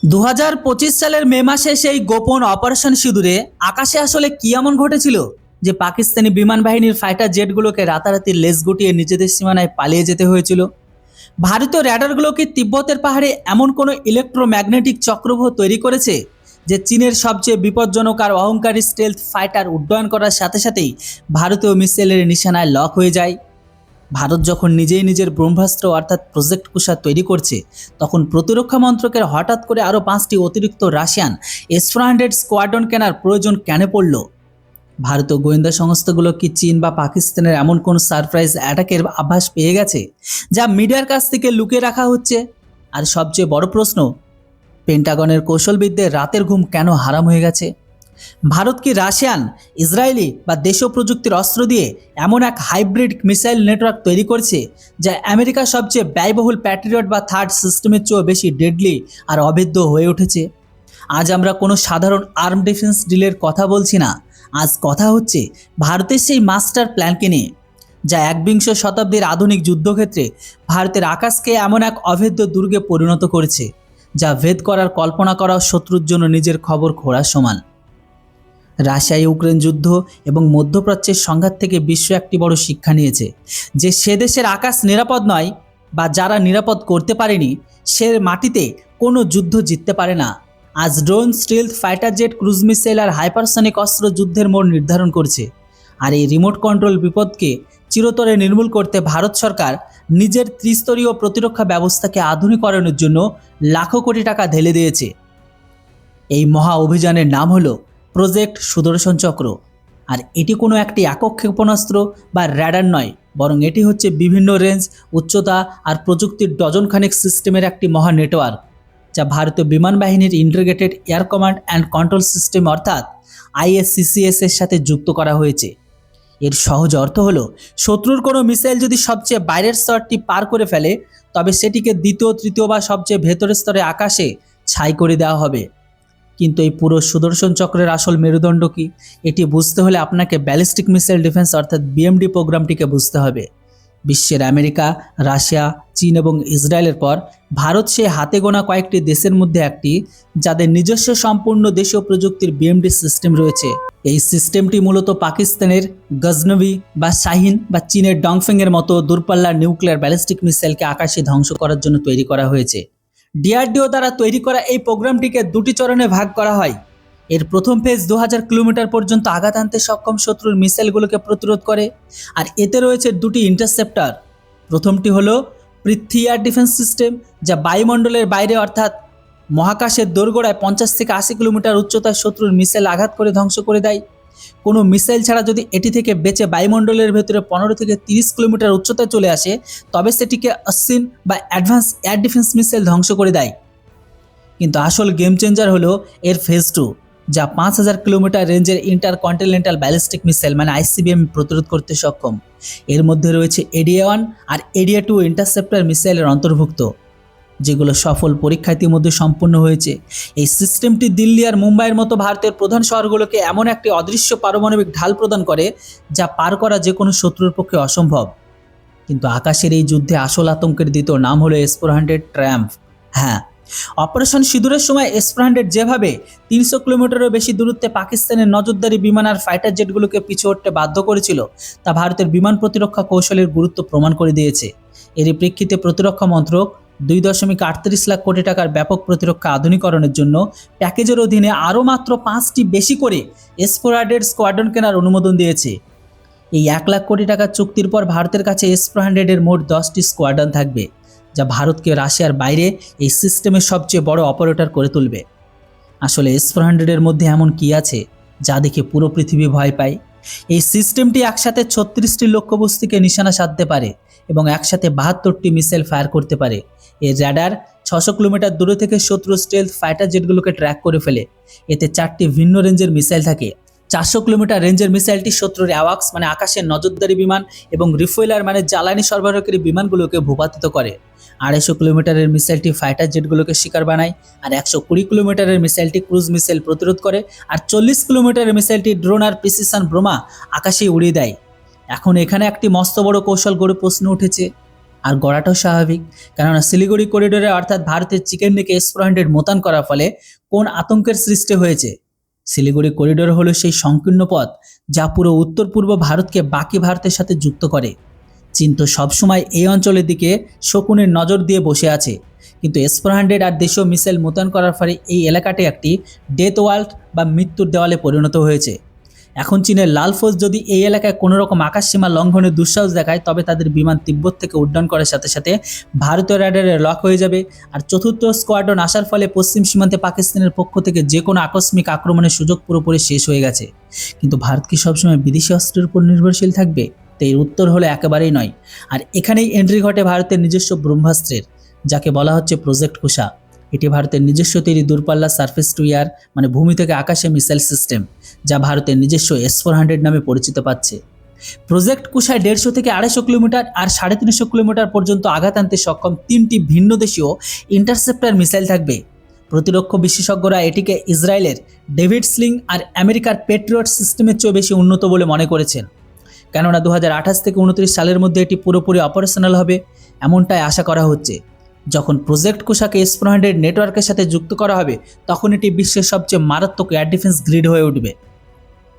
সালের মে মাসে সেই গোপন অপারেশন সিঁদুরে আকাশে আসলে কি এমন ঘটেছিল যে পাকিস্তানি বিমান বাহিনীর ফাইটার জেটগুলোকে রাতারাতি লেজ গুটিয়ে নিজেদের সীমানায় পালিয়ে যেতে হয়েছিল। ভারতীয় র্যাডারগুলো কি তিব্বতের পাহাড়ে এমন কোনো ইলেকট্রোম্যাগনেটিক চক্রবাহ তৈরি করেছে যে চীনের সবচেয়ে বিপজ্জনক আর অহংকারী স্টেলথ ফাইটার উড্ডয়ন করার সাথে সাথেই ভারতীয় মিসাইলের নিশানায় লক হয়ে যায়? ভারত যখন নিজেই নিজের ব্রহ্মাস্ত্র অর্থাৎ প্রজেক্ট কুশার তৈরি করছে, তখন প্রতিরক্ষা মন্ত্রকের হঠাৎ করে আরও 5টি অতিরিক্ত রাশিয়ান S-400 স্কোয়াড্রন কেনার প্রয়োজন কেন পড়ল? ভারতীয় গোয়েন্দা সংস্থাগুলো কি চীন বা পাকিস্তানের এমন কোন সারপ্রাইজ অ্যাটাকের আভাস পেয়ে গেছে যা মিডিয়ার কাছ থেকে লুকিয়ে রাখা হচ্ছে? আর সবচেয়ে বড় প্রশ্ন, পেন্টাগনের কৌশলবিদদের রাতের ঘুম কেন হারাম হয়ে গেছে? ভারত কি রাশিয়ান, ইসরায়েলি বা দেশীয় প্রযুক্তির অস্ত্র দিয়ে এমন এক হাইব্রিড মিসাইল নেটওয়ার্ক তৈরি করছে যা আমেরিকার সবচেয়ে ব্যয়বহুল প্যাট্রিয়ট বা থার্ড সিস্টেমের চেয়েও বেশি ডেডলি আর অভেদ্য হয়ে উঠেছে? আজ আমরা কোনো সাধারণ আর্ম ডিফেন্স ডিলের কথা বলছি না। আজ কথা হচ্ছে ভারতের সেই মাস্টার প্ল্যানকে নিয়ে, যা একবিংশ শতাব্দীর আধুনিক যুদ্ধক্ষেত্রে ভারতের আকাশকে এমন এক অভেদ্য দুর্গে পরিণত করেছে যা ভেদ করার কল্পনা করা শত্রুর জন্য নিজের খবর খোঁড়ার সমান। রাশিয়া ইউক্রেন যুদ্ধ এবং মধ্যপ্রাচ্যের সংঘাত থেকে বিশ্ব একটি বড় শিক্ষা নিয়েছে যে সে দেশের আকাশ নিরাপদ নয়, বা যারা নিরাপদ করতে পারেনি সে মাটিতে কোনো যুদ্ধ জিততে পারে না। আজ drone, stealth fighter jet, cruise missile আর হাইপারসনিক অস্ত্র যুদ্ধের মোড় নির্ধারণ করছে। আর এই রিমোট কন্ট্রোল বিপদকে চিরতরে নির্মূল করতে ভারত সরকার নিজের ত্রিস্তরীয় প্রতিরক্ষা ব্যবস্থাকে আধুনিকরণের জন্য লাখো কোটি টাকা ঢেলে দিয়েছে। এই মহা অভিযানের নাম হলো প্রজেক্ট সুদর্শন চক্র। আর এটি কোনো একটি একক ক্ষেপণাস্ত্র বা র্যাডার নয়, বরং এটি হচ্ছে বিভিন্ন রেঞ্জ, উচ্চতা আর প্রযুক্তির ডজনখানেক সিস্টেমের একটি মহা নেটওয়ার্ক, যা ভারতীয় বিমান বাহিনীর integrated air command and control system অর্থাৎ ISCCS এর সাথে যুক্ত করা হয়েছে। এর সহজ অর্থ হলো, শত্রুর কোনো মিসাইল যদি সবচেয়ে বাইরের স্তরটি পার করে ফেলে, তবে সেটিকে দ্বিতীয়, তৃতীয় বা সবচেয়ে ভেতরের স্তরে আকাশে ছাই করে দেওয়া হবে। কিন্তু এই পুরো সুদর্শন চক্রের আসল মেরুদণ্ড কি, এটি বুঝতে হলে আপনাকে ব্যালিস্টিক মিসাইল ডিফেন্স অর্থাৎ BMD প্রোগ্রামটিকে বুঝতে হবে। বিশ্বের আমেরিকা, রাশিয়া, চীন এবং ইসরায়েলের পর ভারত সে হাতে গোনা কয়েকটি দেশের মধ্যে একটি যাদের নিজস্ব সম্পূর্ণ দেশীয় প্রযুক্তির BMD সিস্টেম রয়েছে। এই সিস্টেমটি মূলত পাকিস্তানের গজনভি বা শাহিন বা চীনের ডংফেংয়ের মতো দূরপাল্লার নিউক্লিয়ার ব্যালিস্টিক মিসাইলকে আকাশে ধ্বংস করার জন্য তৈরি করা হয়েছে। DRDO দ্বারা তৈরি করা এই প্রোগ্রামটিকে দুটি চরণে ভাগ করা হয়। এর প্রথম ফেজ 2000 কিলোমিটার পর্যন্ত আঘাত আনতে সক্ষম শত্রুর মিসাইলগুলোকে প্রতিরোধ করে, আর এতে রয়েছে দুটি ইন্টারসেপ্টর। প্রথমটি হলো পৃথ্বী এয়ার ডিফেন্স সিস্টেম, যা বায়ুমণ্ডলের বাইরে অর্থাৎ মহাকাশের দোরগোড়ায় 50 থেকে 80 কিলোমিটার উচ্চতায় শত্রুর মিসাইল আঘাত করে ধ্বংস করে দেয়। কোনো মিসাইল ছাড়া যদি এটি থেকে বেঁচে বায়ুমণ্ডলের ভেতরে 15 থেকে 30 কিলোমিটার উচ্চতায় চলে আসে, তবে সেটিকে অশ্বিন বা অ্যাডভান্স এয়ার ডিফেন্স মিসাইল ধ্বংস করে দেয়। কিন্তু আসল গেম চেঞ্জার হলো এর ফেজ 2, যা 5000 কিলোমিটার রেঞ্জের ইন্টারকন্টিনেন্টাল ব্যালিস্টিক মিসাইল মানে ICBM প্রতিরোধ করতে সক্ষম। এর মধ্যে রয়েছে ADA-1 আর ADA-2 ইন্টারসেপ্টর মিসাইলের অন্তর্ভুক্ত, যেগুলো সফল পরীক্ষা ইতিমধ্যে সম্পন্ন হয়েছে। এই সিস্টেমটি দিল্লি আর মুম্বাইয়ের মতো ভারতের প্রধান শহরগুলোকে এমন একটি অদৃশ্য পারমাণবিক ঢাল প্রদান করে যা পার করা যে কোনো শত্রুর পক্ষে অসম্ভব। কিন্তু আকাশের এই যুদ্ধে আসল আতঙ্কের দ্বিতীয় নাম হলো S-400 ট্রায়াম্ফ। হ্যাঁ, অপারেশন সিঁদুরের সময় S-400 যেভাবে 300 কিলোমিটারেরও বেশি দূরত্বে পাকিস্তানের নজরদারি বিমান আর ফাইটার জেটগুলোকে পিছু হটতে বাধ্য করেছিল, তা ভারতের বিমান প্রতিরক্ষা কৌশলের গুরুত্ব প্রমাণ করে দিয়েছে। এরই প্রেক্ষিতে প্রতিরক্ষা মন্ত্রক 2.38 লাখ কোটি টাকার ব্যাপক প্রতিরক্ষা আধুনিকরণের জন্য প্যাকেজের অধীনে আরও মাত্র 5টি বেশি করে S-400 স্কোয়াড্রন কেনার অনুমোদন দিয়েছে। এই 1 লাখ কোটি টাকার চুক্তির পর ভারতের কাছে S-400 এর মোট 10টি স্কোয়াড্রন থাকবে, যা ভারতকে রাশিয়ার বাইরে এই সিস্টেমের সবচেয়ে বড় অপারেটর করে তুলবে। আসলে S-400 এর মধ্যে এমন কি আছে যা দেখে পুরো পৃথিবী ভয় পায়? এই সিস্টেমটি একসাথে 36টি লক্ষ্যবস্তুকে নিশানা সাধতে পারে এবং একসাথে 72টি মিসাইল ফায়ার করতে পারে। এর র্যাডার 600 কিলোমিটার দূরে থেকে শত্রু স্টেলথ ফাইটার জেটগুলোকে ট্র্যাক করে ফেলে। এতে 4টি ভিন্ন রেঞ্জের মিসাইল থাকে। 400 কিলোমিটার রেঞ্জের মিসাইলটি শত্রুর অ্যাওয়াক্স মানে আকাশের নজরদারি বিমান এবং রিফুয়েলার মানে জ্বালানি সরবরাহকারী বিমানগুলোকে ভূপাতিত করে। 250 কিলোমিটারের মিসাইলটি ফাইটার জেটগুলোকে শিকার বানায়, আর 120 কিলোমিটারের মিসাইলটি ক্রুজ মিসাইল প্রতিরোধ করে, আর 40 কিলোমিটারের মিসাইলটি ড্রোন আর প্রিসিশন বোমা আকাশে উড়িয়ে দেয়। এখন এখানে একটি মস্ত বড় কৌশল গড়ে প্রশ্ন উঠেছে, আর গড়াটাও স্বাভাবিক, কেননা শিলিগুড়ি করিডোরে অর্থাৎ ভারতের চিকেন নেকে S-400 মোতায়েন করার ফলে কোন আতঙ্কের সৃষ্টি হয়েছে। শিলিগুড়ি করিডোর হলো সেই সংকীর্ণ পথ যা পুরো উত্তর পূর্ব ভারতকে বাকি ভারতের সাথে যুক্ত করে। চীন তো সবসময় এই অঞ্চলের দিকে শকুনের নজর দিয়ে বসে আছে, কিন্তু S-400 আর দেশীয় মিসাইল মোতায়েন করার ফলে এই এলাকাটি একটি ডেথ ওয়াল বা মৃত্যুর দেওয়ালে পরিণত হয়েছে। এখন চীনের লাল ফৌজ যদি এই এলাকায় কোনো রকম আকাশসীমা লঙ্ঘনের দুঃসাহস দেখায়, তবে তাদের বিমান তিব্বত থেকে উড্ডয়ন করার সাথে সাথে ভারতীয় রাডারে লক হয়ে যাবে। আর চতুর্থ স্কোয়াড্রন আসার ফলে পশ্চিম সীমান্তে পাকিস্তানের পক্ষ থেকে যে কোনো আকস্মিক আক্রমণের সুযোগ পুরোপুরি শেষ হয়ে গেছে। কিন্তু ভারত কি সবসময় বিদেশি অস্ত্রের উপর নির্ভরশীল থাকবে? তো এর উত্তর হলো একেবারেই নয়। আর এখানেই এন্ট্রি ঘটে ভারতের নিজস্ব ব্রহ্মাস্ত্রের, যাকে বলা হচ্ছে প্রজেক্ট কুশা। এটি ভারতের নিজস্ব তৈরি দূরপাল্লা সার্ফেস টু এয়ার মানে ভূমি থেকে আকাশে মিসাইল সিস্টেম, যা ভারতের নিজস্ব S-400 নামে পরিচিত পাচ্ছে। প্রজেক্ট কুশায় 150 থেকে 250 কিলোমিটার আর 350 কিলোমিটার পর্যন্ত আঘাত আনতে সক্ষম 3টি ভিন্ন দেশীয় ইন্টারসেপ্টর মিসাইল থাকবে। প্রতিরক্ষা বিশেষজ্ঞরা এটিকে ইসরায়েলের ডেভিড স্লিং আর আমেরিকার পেট্রিয়ট সিস্টেমের চেয়ে বেশি উন্নত বলে মনে করেছেন, কেননা 2028 থেকে 29 সালের মধ্যে এটি পুরোপুরি অপারেশনাল হবে এমনটাই আশা করা হচ্ছে। যখন প্রজেক্ট কুশাকে S-400 নেটওয়ার্কের সাথে যুক্ত করা হবে, তখন এটি বিশ্বের সবচেয়ে মারাত্মক এয়ার ডিফেন্স গ্রিড হয়ে উঠবে।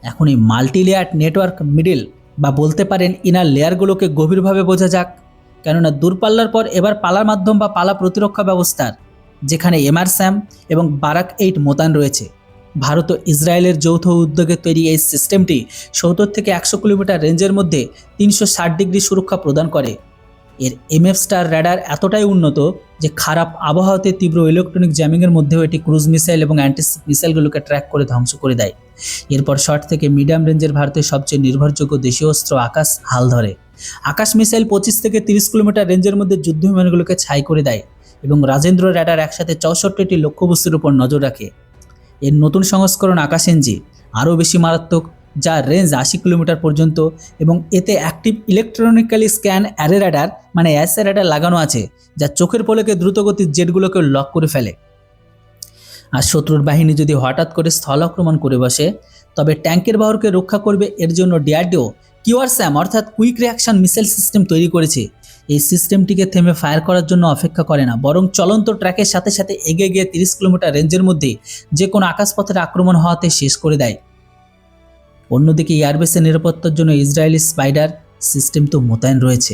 এখন এই মাল্টি লেয়ার নেটওয়ার্ক মিডল বা বলতে পারেন ইনার লেয়ারগুলোকে গভীরভাবে বোঝা যাক, কেননা দূরপাল্লার পর এবার পালার মাধ্যম বা পালা প্রতিরক্ষা ব্যবস্থার, যেখানে এমআরস্যাম এবং বারাক 8 মোতায়েন রয়েছে। ভারত ও ইসরায়েলের যৌথ উদ্যোগে তৈরি এই সিস্টেমটি 70 থেকে 100 কিলোমিটার রেঞ্জের মধ্যে 360 ডিগ্রি সুরক্ষা প্রদান করে। এর MF স্টার র্যাডার এতটাই উন্নত যে খারাপ আবহাওয়াতে তীব্র ইলেকট্রনিক জ্যামিংয়ের মধ্যেও এটি ক্রুজ মিসাইল এবং অ্যান্টিশিপ মিসাইলগুলোকে ট্র্যাক করে ধ্বংস করে দেয়। এরপর শর্ট থেকে মিডিয়াম রেঞ্জের ভারতের সবচেয়ে নির্ভরযোগ্য দেশীয় অস্ত্র আকাশ হাল ধরে। আকাশ মিসাইল 25 থেকে 30 কিলোমিটার রেঞ্জের মধ্যে যুদ্ধ বিমানগুলোকে ছাই করে দেয় এবং রাজেন্দ্র র্যাডার একসাথে 64টি লক্ষ্যবস্তুর উপর নজর রাখে। এর নতুন সংস্করণ আকাশ এনজি আরও বেশি মারাত্মক, যার রেঞ্জ 80 কিলোমিটার পর্যন্ত এবং এতে active electronically scan array radar মানে অ্যাসে র্যাডার লাগানো আছে, যা চোখের পলকে দ্রুতগতির জেটগুলোকে লক করে ফেলে। আর শত্রুর বাহিনী যদি হঠাৎ করে স্থল আক্রমণ করে বসে, তবে ট্যাঙ্কের বাহরকে রক্ষা করবে এর জন্য ডিআরডিও কিউআরস্যাম অর্থাৎ কুইক রিঅ্যাকশন মিসাইল সিস্টেম তৈরি করেছে। এই সিস্টেমটিকে থেমে ফায়ার করার জন্য অপেক্ষা করে না, বরং চলন্ত ট্র্যাকের সাথে সাথে এগিয়ে গিয়ে 30 কিলোমিটার রেঞ্জের মধ্যে যে কোনো আকাশপথের আক্রমণ হওয়াতে শেষ করে দেয়। অন্যদিকে এয়ারবেসের নিরাপত্তার জন্য ইসরায়েলি স্পাইডার সিস্টেম তো মোতায়েন রয়েছে।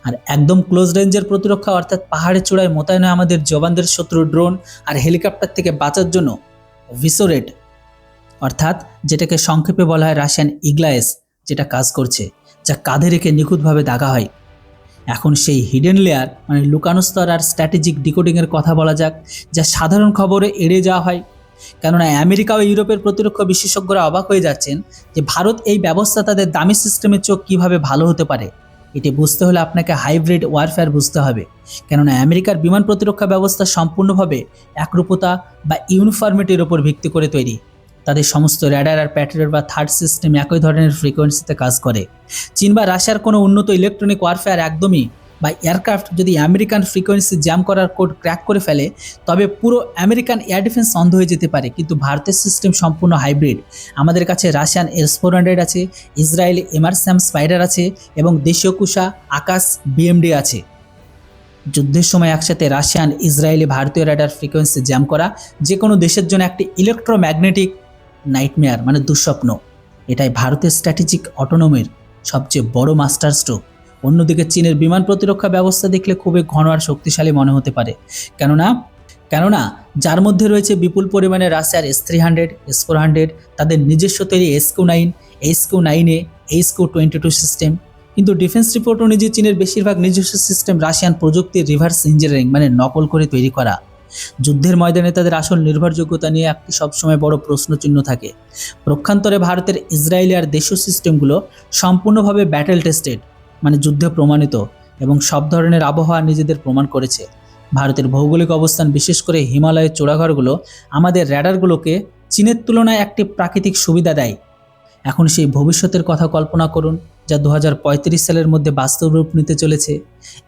আর একদম ক্লোজ রেঞ্জের প্রতিরক্ষা অর্থাৎ পাহাড়ের চূড়ায় মোতায়েন আমাদের জওয়ানদের শত্রু ড্রোন আর হেলিকপ্টার থেকে বাঁচার জন্য ভিসোরেড অর্থাৎ যেটাকে সংক্ষেপে বলা হয় রাশিয়ান ইগলাএস, যেটা কাজ করছে, যা কাঁধে রেখে নিখুঁতভাবে দাগা হয়। এখন সেই হিডেন লেয়ার মানে লুকানো স্তর আর স্ট্র্যাটেজিক ডিকোডিংয়ের কথা বলা যাক, যা সাধারণ খবরে এড়িয়ে যাওয়া হয়। কেননা আমেরিকা ও ইউরোপের প্রতিরক্ষা বিশেষজ্ঞরা অবাক হয়ে যাচ্ছেন যে ভারত এই ব্যবস্থা তাদের দামি সিস্টেমের চোখ কীভাবে ভালো হতে পারে। এটি বুঝতে হলে আপনাকে হাইব্রিড ওয়ারফেয়ার বুঝতে হবে, কেননা আমেরিকার বিমান প্রতিরক্ষা ব্যবস্থা সম্পূর্ণভাবে একরূপতা বা ইউনিফর্মিটির ওপর ভিত্তি করে তৈরি। তাদের সমস্ত র্যাডার আর প্যাট্রিয়ট বা থার্ড সিস্টেম একই ধরনের ফ্রিকোয়েন্সিতে কাজ করে। চীন বা রাশিয়ার কোনো উন্নত ইলেকট্রনিক ওয়ারফেয়ার একদমই বা এয়ারক্রাফট যদি আমেরিকান ফ্রিকোয়েন্সি জ্যাম করার কোড ক্র্যাক করে ফেলে, তবে পুরো আমেরিকান এয়ার ডিফেন্স অন্ধ হয়ে যেতে পারে। কিন্তু ভারতের সিস্টেম সম্পূর্ণ হাইব্রিড। আমাদের কাছে রাশিয়ান S-400 আছে, ইসরায়েলি এমারস্যাম স্পাইডার আছে এবং দেশীয় কুশা আকাশ BMD আছে। যুদ্ধের সময় একসাথে রাশিয়ান, ইসরায়েলি, ভারতীয় র্যাডার ফ্রিকোয়েন্সি জ্যাম করা যে কোনো দেশের জন্য একটি ইলেকট্রোম্যাগনেটিক নাইটমেয়ার মানে দুঃস্বপ্ন। এটাই ভারতের স্ট্র্যাটেজিক অটোনমির সবচেয়ে বড় মাস্টার স্ট্রোক। অন্যদিকে চীনের বিমান প্রতিরক্ষা ব্যবস্থা দেখলে খুবই ঘন আর শক্তিশালী মনে হতে পারে, কেননা যার মধ্যে রয়েছে বিপুল পরিমাণে রাশিয়ার S-300, S-400, তাদের নিজস্ব তৈরি HQ-9, HQ-9A, HQ-22 সিস্টেম। কিন্তু ডিফেন্স রিপোর্ট অনুযায়ী চীনের বেশিরভাগ নিজস্ব সিস্টেম রাশিয়ান প্রযুক্তির রিভার্স ইঞ্জিনিয়ারিং মানে নকল করে তৈরি করা। যুদ্ধের ময়দানে তাদের আসল নির্ভরযোগ্যতা নিয়ে একটি সবসময় বড় প্রশ্নচিহ্ন থাকে। পক্ষান্তরে ভারতের, ইসরায়েলি আর দেশীয় সিস্টেমগুলো সম্পূর্ণভাবে ব্যাটেল টেস্টেড মানে যুদ্ধে প্রমাণিত এবং সব ধরনের আবহাওয়া নিজেদের প্রমাণ করেছে। ভারতের ভৌগোলিক অবস্থান, বিশেষ করে হিমালয়ের চূড়াঘরগুলো আমাদের র্যাডারগুলোকে চীনের তুলনায় একটি প্রাকৃতিক সুবিধা দেয়। এখন সেই ভবিষ্যতের কথা কল্পনা করুন, যা 2035 সালের মধ্যে বাস্তব রূপ নিতে চলেছে।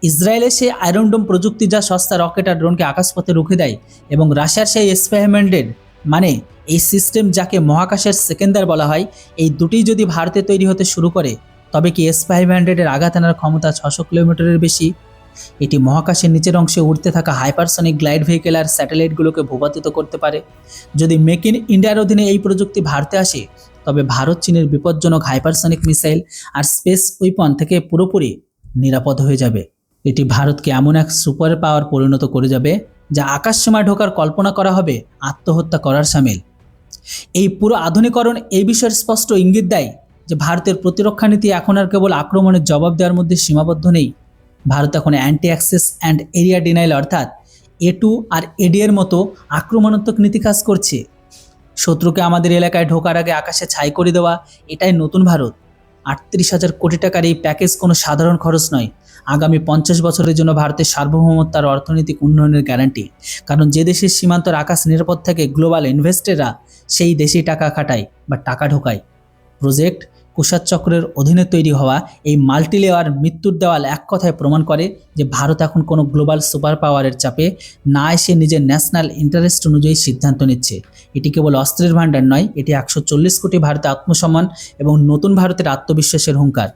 ইসরায়েলের সেই আয়রন ডোম প্রযুক্তি, যা সস্তা রকেট আর ড্রোনকে আকাশপথে রুখে দেয়, এবং রাশিয়ার সেই S-500 মানে এই সিস্টেম, যাকে মহাকাশের সেকেন্দার বলা হয়, এই দুটিই যদি ভারতে তৈরি হতে শুরু করে, তবে কি S-500 এর আঘাত আনার ক্ষমতা 600 কিলোমিটারের বেশি? এটি মহাকাশের নিচের অংশে উড়তে থাকা হাইপারসনিক গ্লাইড ভেহিকেল আর স্যাটেলাইটগুলোকে ভূপাতিত করতে পারে। যদি মেক ইন ইন্ডিয়ার অধীনে এই প্রযুক্তি ভারতে আসে, তবে ভারত চীনের বিপজ্জনক হাইপারসনিক মিসাইল আর স্পেস উইপন থেকে পুরোপুরি নিরাপদ হয়ে যাবে। এটি ভারতকে এমন এক সুপার পাওয়ার পরিণত করে যাবে যা আকাশসীমায় ঢোকার কল্পনা করা হবে আত্মহত্যা করার শামিল। এই পুরো আধুনিকরণ এই বিষয়ের স্পষ্ট ইঙ্গিত দেয় যে ভারতের প্রতিরক্ষা নীতি এখন আর কেবল আক্রমণের জবাব দেওয়ার মধ্যে সীমাবদ্ধ নেই। ভারত এখন anti access and area denial অর্থাৎ A2 আর AD এর মতো আক্রমণাত্মক নীতি কাজ করছে। শত্রুকে আমাদের এলাকায় ঢোকার আগে আকাশে ছাই করে দেওয়া, এটাই নতুন ভারত। 38,000 কোটি টাকার এই প্যাকেজ কোনো সাধারণ খরচ নয়। আগামী 50 বছরের জন্য ভারতের সার্বভৌমত্ব আর অর্থনৈতিক উন্নয়নের গ্যারান্টি। কারণ যে দেশের সীমান্তর আকাশ নিরাপদ থাকে, গ্লোবাল ইনভেস্টররা সেই দেশেই টাকা খাটায় বা টাকা ঢোকায়। প্রজেক্ট কুষার চক্রের অধীনে তৈরি হওয়া এই মাল্টিলেয়ার মৃত্যুর দেওয়াল এক কথায় প্রমাণ করে যে ভারত এখন কোনো গ্লোবাল সুপার পাওয়ারের চাপে না এসে নিজের ন্যাশনাল ইন্টারেস্ট অনুযায়ী সিদ্ধান্ত নিচ্ছে। এটি কেবল অস্ত্রের ভাণ্ডার নয়, এটি 140 কোটি ভারতের আত্মসম্মান এবং নতুন ভারতের আত্মবিশ্বাসের হুঙ্কার।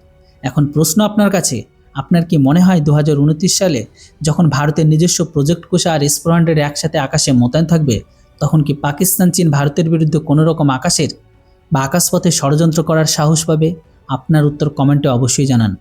এখন প্রশ্ন আপনার কাছে, আপনার কি মনে হয় 2029 সালে যখন ভারতের নিজস্ব প্রজেক্ট কুষা আর S-400 একসাথে আকাশে মোতায়েন থাকবে, তখন কি পাকিস্তান চীন ভারতের বিরুদ্ধে কোনো রকম আকাশের বা আকাশপথে ষড়যন্ত্র করার সাহস পাবে? আপনার উত্তর কমেন্টে অবশ্যই জানান।